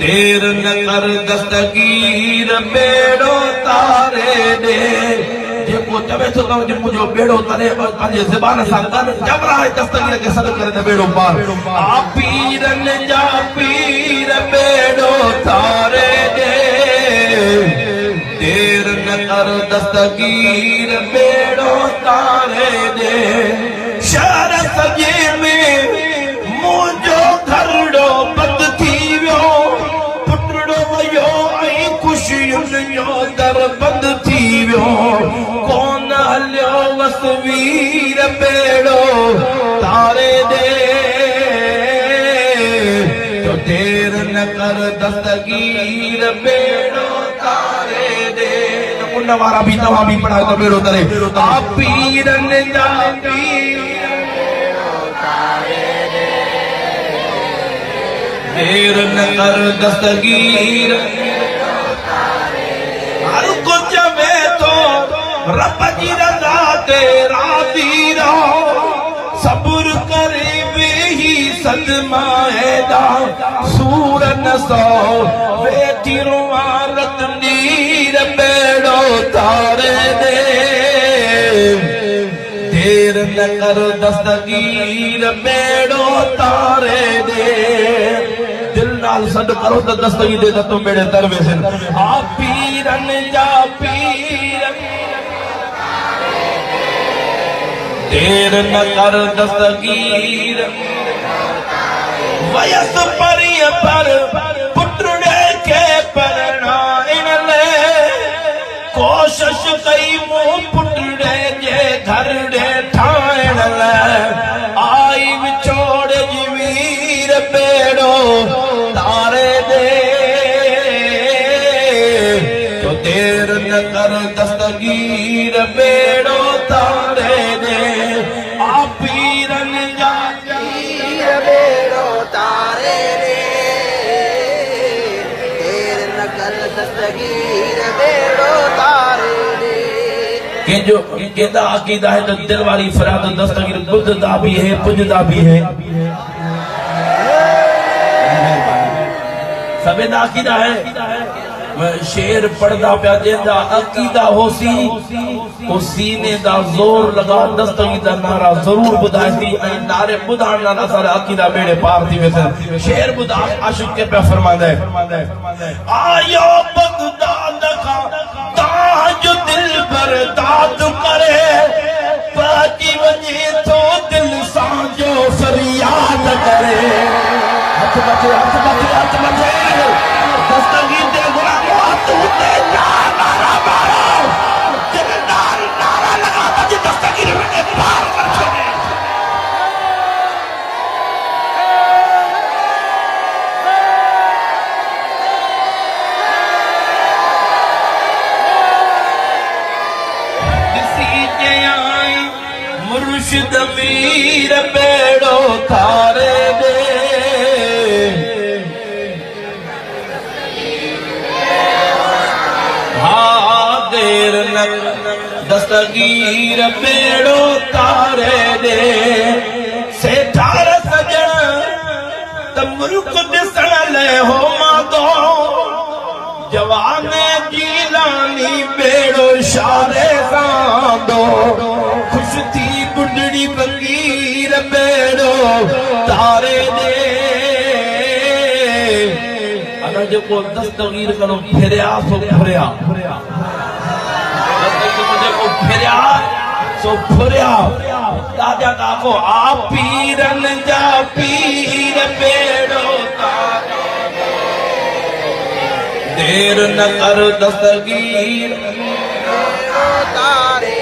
देर न कर दस्तगीर बेड़ो तारे दे जेको चवे थो त मुंहिंजो बेड़ो तरे पंहिंजे ज़बान सां कर जबरा दस्तगीर खे सॾु करे त बेड़ो पार आ पीरन जा पीर बेड़ो तारे दे देर न कर दस्तगीर बेड़ो तारे दे शहर सजे में मुंहिंजो घरड़ो बंद थी वियो पुटड़ो वियो ऐं ख़ुशियुनि जो दर बंद थी वियो कोन हलियो वसवीर बेड़ो तारे दे तो देर न कर दस्तगीर बेड़ो तारे दे उन वारा भी तव्हां भी पढ़ायो त बेड़ो तरे आ पीरन जा पीर देर न कर दस्तगीर हर कुछ में तो रब जी रज़ा ते राज़ी रहो सब्र करे वेही सदमाएदा सूर न सो वेठी रुआरत नीर बेड़ो तारे दे देर न कर दस्तगीर बेड़ो तारे दे दिल नाल सॾ करो त दस्तगीर दे त तुम बेड़े तर वेसन आ पीरन जा पीर देर न कर दस्तगीर वयस परिय पर पुटड़े के परणाइण ले कोशिश कई मूं पुटड़े जे घर दे ठाइण ले आई विछोड़ जी वीर बेड़ो तारे दे तो देर न कर दस्तगीर बेड़ो तारे दे आ पीरन जा पीर बेड़ो तारे दे देर न कर दस्तगीर बेड़ो तारे दे जो केदा अकीदा है तो दिल वाली फराद दस्तगीर बुझदा भी है पुजदा भी है सबेदा अकीदा है शेर पढ़दा प्या जेंदा अकीदा होसी ओ सीने दा जोर लगा दस्तगीर दा नारा जरूर बुधाईंदी ऐं नारे बुधाण नाल असां अकीदा बेड़े पार थी वेंदा शेर बुधा आशिक के पे फरमांदा है आयो बगदाद खां ताजो दिल बर्दाद करे बाकी वजे तो दिल सांजो फरियाद करे हथ बचे दस्तगीर दे गुलामो तू ते नारा मारो दिल नारा लगा बजे दस्तगीर में पार कर छोड़े मुर्शिद मीर बेड़ो तारे दे हाँ देर न दस्तगीर बेड़ो तारे दे सेठार सजण त मुल्क ॾिसण ले हो मादो जवान जीलानी बेड़ो इशारे सां दो खुश थी बुढ़ड़ी फकीर बेड़ो तारे दे अगर जो को दस्तगीर करो फिरिया सो फुरिया दस्तगीर को फिरिया सो फुरिया ताजा काको आ पीरन जा पीर बेड़ो तारे देर न कर दस्तगीर तारे